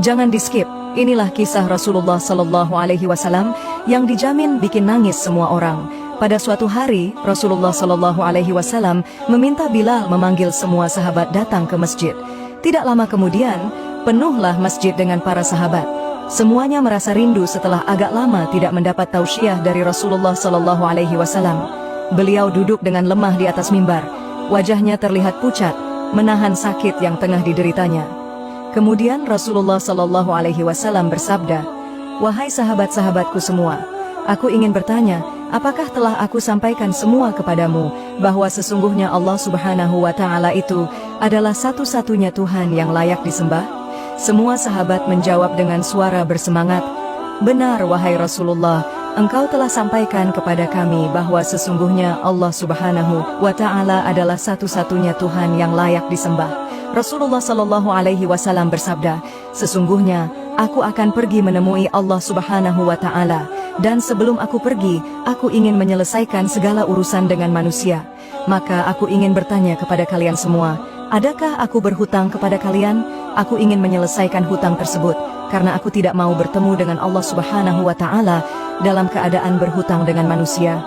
Jangan di-skip. Inilah kisah Rasulullah sallallahu alaihi wasallam yang dijamin bikin nangis semua orang. Pada suatu hari, Rasulullah sallallahu alaihi wasallam meminta Bilal memanggil semua sahabat datang ke masjid. Tidak lama kemudian, penuhlah masjid dengan para sahabat. Semuanya merasa rindu setelah agak lama tidak mendapat tausiah dari Rasulullah sallallahu alaihi wasallam. Beliau duduk dengan lemah di atas mimbar. Wajahnya terlihat pucat, menahan sakit yang tengah dideritanya. Kemudian Rasulullah sallallahu alaihi wasallam bersabda, "Wahai sahabat-sahabatku semua, aku ingin bertanya, apakah telah aku sampaikan semua kepadamu bahwa sesungguhnya Allah Subhanahu wa taala itu adalah satu-satunya Tuhan yang layak disembah?" Semua sahabat menjawab dengan suara bersemangat, "Benar wahai Rasulullah, Engkau telah sampaikan kepada kami bahwa sesungguhnya Allah Subhanahu wa taala adalah satu-satunya Tuhan yang layak disembah." Rasulullah sallallahu alaihi wasallam bersabda, "Sesungguhnya aku akan pergi menemui Allah Subhanahu wa taala, dan sebelum aku pergi, aku ingin menyelesaikan segala urusan dengan manusia. Maka aku ingin bertanya kepada kalian semua, adakah aku berhutang kepada kalian? Aku ingin menyelesaikan hutang tersebut, karena aku tidak mau bertemu dengan Allah Subhanahu wa taala dalam keadaan berhutang dengan manusia."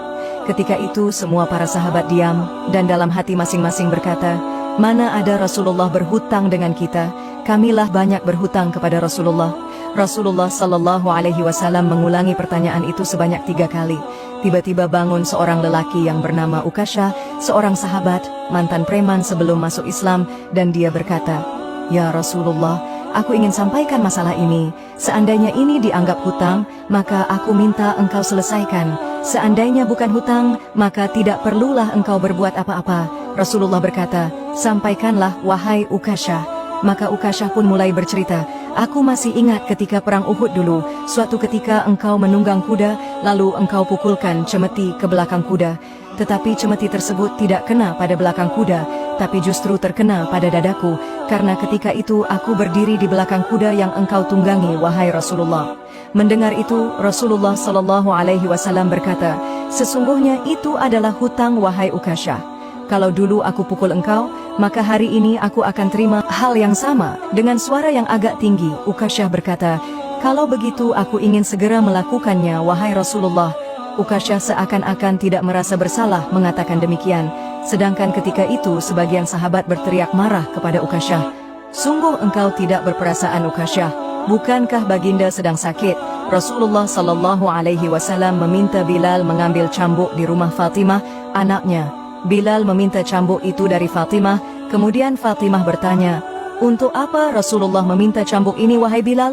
Ketika itu semua para sahabat diam, dan dalam hati masing-masing berkata, "Mana ada Rasulullah berhutang dengan kita? Kamilah banyak berhutang kepada Rasulullah." Rasulullah sallallahu alaihi wasallam mengulangi pertanyaan itu sebanyak 3 kali. Tiba-tiba bangun seorang lelaki yang bernama Ukasyah, seorang sahabat, mantan preman sebelum masuk Islam, dan dia berkata, "Ya Rasulullah, aku ingin sampaikan masalah ini. Seandainya ini dianggap hutang, maka aku minta engkau selesaikan. Seandainya bukan hutang, maka tidak perlulah engkau berbuat apa-apa." Rasulullah berkata, "Sampaikanlah wahai Ukasyah." Maka Ukasyah pun mulai bercerita, "Aku masih ingat ketika perang Uhud dulu, suatu ketika engkau menunggang kuda, lalu engkau pukulkan cemeti ke belakang kuda. Tetapi cemeti tersebut tidak kena pada belakang kuda, tapi justru terkena pada dadaku, karena ketika itu aku berdiri di belakang kuda yang engkau tunggangi wahai Rasulullah." Mendengar itu, Rasulullah sallallahu alaihi wasallam berkata, "Sesungguhnya itu adalah hutang wahai Ukasyah. Kalau dulu aku pukul engkau, maka hari ini aku akan terima hal yang sama." Dengan suara yang agak tinggi, Ukasyah berkata, "Kalau begitu aku ingin segera melakukannya wahai Rasulullah." Ukasyah seakan-akan tidak merasa bersalah mengatakan demikian. Sedangkan ketika itu sebagian sahabat berteriak marah kepada Ukasyah, "Sungguh engkau tidak berperasaan Ukasyah. Bukankah baginda sedang sakit?" Rasulullah sallallahu alaihi wasallam meminta Bilal mengambil cambuk di rumah Fatimah, anaknya. Bilal meminta cambuk itu dari Fatimah. Kemudian Fatimah bertanya, "Untuk apa Rasulullah meminta cambuk ini wahai Bilal?"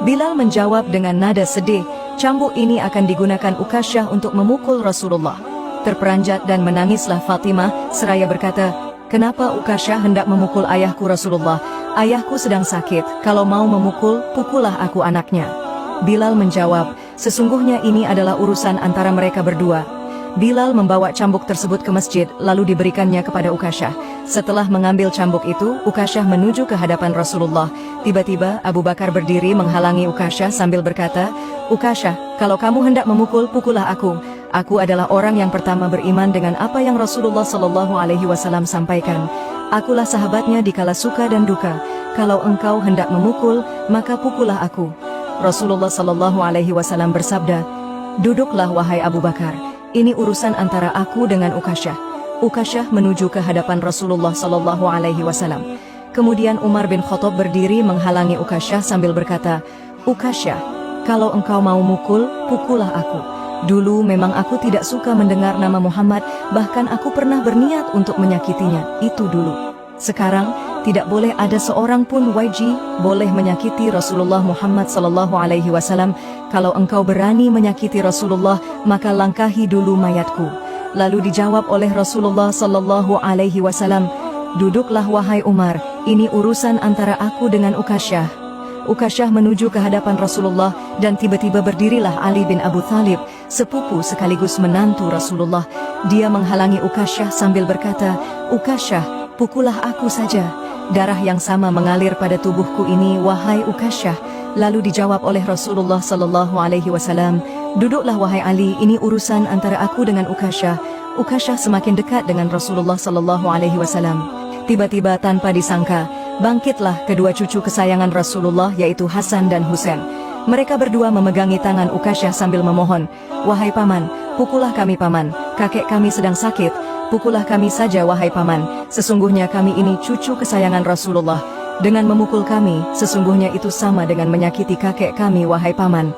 Bilal menjawab dengan nada sedih, "Cambuk ini akan digunakan Ukasyah untuk memukul Rasulullah." Terperanjat dan menangislah Fatimah seraya berkata, "Kenapa Ukasyah hendak memukul ayahku Rasulullah? Ayahku sedang sakit, kalau mau memukul, pukullah aku anaknya." Bilal menjawab, "Sesungguhnya ini adalah urusan antara mereka berdua." Bilal membawa cambuk tersebut ke masjid, lalu diberikannya kepada Ukasyah. Setelah mengambil cambuk itu, Ukasyah menuju ke hadapan Rasulullah. Tiba-tiba Abu Bakar berdiri menghalangi Ukasyah sambil berkata, "Ukasyah, kalau kamu hendak memukul, pukullah aku. Aku adalah orang yang pertama beriman dengan apa yang Rasulullah sallallahu alaihi wasallam sampaikan. Akulah sahabatnya di kala suka dan duka. Kalau engkau hendak memukul, maka pukullah aku." Rasulullah sallallahu alaihi wasallam bersabda, "Duduklah wahai Abu Bakar. Ini urusan antara aku dengan Ukasyah." Ukasyah menuju ke hadapan Rasulullah sallallahu alaihi wasallam. Kemudian Umar bin Khattab berdiri menghalangi Ukasyah sambil berkata, "Ukasyah, kalau engkau mau mukul, pukullah aku. Dulu memang aku tidak suka mendengar nama Muhammad, bahkan aku pernah berniat untuk menyakitinya, itu dulu. Sekarang, tidak boleh ada seorang pun boleh menyakiti Rasulullah Muhammad sallallahu alaihi wasallam. Kalau engkau berani menyakiti Rasulullah, maka langkahi dulu mayatku." Lalu dijawab oleh Rasulullah sallallahu alaihi wasallam, "Duduklah wahai Umar, ini urusan antara aku dengan Ukasyah." Ukasyah menuju ke hadapan Rasulullah, dan tiba-tiba berdirilah Ali bin Abu Thalib, sepupu sekaligus menantu Rasulullah. Dia menghalangi Ukasyah sambil berkata, "Ukasyah, pukullah aku saja. Darah yang sama mengalir pada tubuhku ini wahai Ukasyah." Lalu dijawab oleh Rasulullah sallallahu alaihi wasallam, "Duduklah wahai Ali, ini urusan antara aku dengan Ukasyah." Ukasyah semakin dekat dengan Rasulullah sallallahu alaihi wasallam. Tiba-tiba tanpa disangka, bangkitlah kedua cucu kesayangan Rasulullah yaitu Hasan dan Husain. Mereka berdua memegangi tangan Ukasyah sambil memohon, "Wahai paman, pukullah kami paman, kakek kami sedang sakit, pukullah kami saja wahai paman, sesungguhnya kami ini cucu kesayangan Rasulullah. Dengan memukul kami, sesungguhnya itu sama dengan menyakiti kakek kami wahai paman."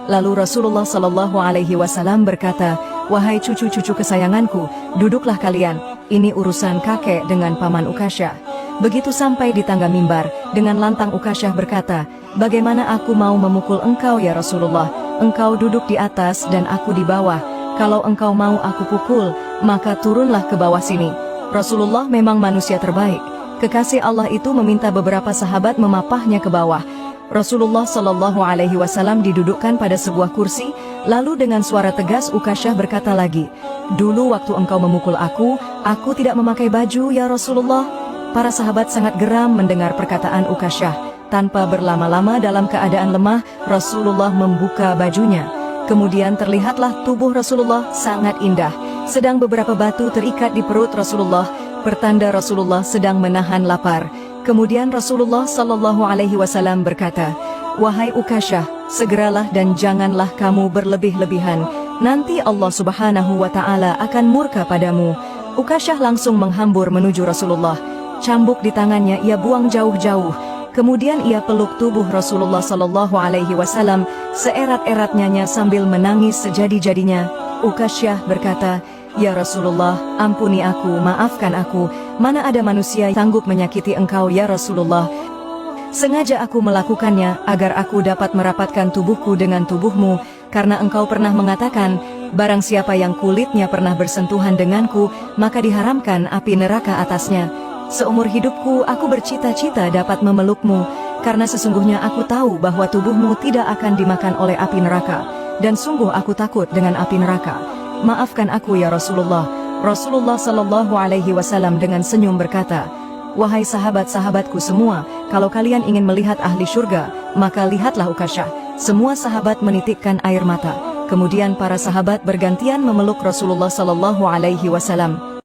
Lalu Rasulullah SAW berkata, "Wahai cucu-cucu kesayanganku, duduklah kalian, ini urusan kakek dengan paman Ukasyah." Begitu sampai di tangga mimbar, dengan lantang Ukasyah berkata, "Bagaimana aku mau memukul engkau ya Rasulullah? Engkau duduk di atas dan aku di bawah. Kalau engkau mau aku pukul, maka turunlah ke bawah sini." Rasulullah memang manusia terbaik. Kekasih Allah itu meminta beberapa sahabat memapahnya ke bawah. Rasulullah SAW didudukkan pada sebuah kursi, lalu dengan suara tegas Ukasyah berkata lagi, "Dulu waktu engkau memukul aku tidak memakai baju ya Rasulullah." Para sahabat sangat geram mendengar perkataan Ukasyah. Tanpa berlama-lama dalam keadaan lemah, Rasulullah membuka bajunya. Kemudian terlihatlah tubuh Rasulullah sangat indah, sedang beberapa batu terikat di perut Rasulullah, pertanda Rasulullah sedang menahan lapar. Kemudian Rasulullah SAW berkata, "Wahai Ukasyah, segeralah dan janganlah kamu berlebih-lebihan. Nanti Allah Subhanahu wa Ta'ala akan murka padamu." Ukasyah langsung menghambur menuju Rasulullah. Cambuk di tangannya ia buang jauh-jauh. Kemudian ia peluk tubuh Rasulullah SAW seerat-eratnya sambil menangis sejadi-jadinya. Ukasyah berkata, "Ya Rasulullah, ampuni aku, maafkan aku. Mana ada manusia yang sanggup menyakiti engkau ya Rasulullah. Sengaja aku melakukannya agar aku dapat merapatkan tubuhku dengan tubuhmu, karena engkau pernah mengatakan, barang siapa yang kulitnya pernah bersentuhan denganku, maka diharamkan api neraka atasnya. Seumur hidupku aku bercita-cita dapat memelukmu, karena sesungguhnya aku tahu bahwa tubuhmu tidak akan dimakan oleh api neraka, dan sungguh aku takut dengan api neraka. Maafkan aku ya Rasulullah." Rasulullah SAW dengan senyum berkata, "Wahai sahabat-sahabatku semua, kalau kalian ingin melihat ahli surga, maka lihatlah Ukasyah." Semua sahabat menitikkan air mata. Kemudian para sahabat bergantian memeluk Rasulullah SAW.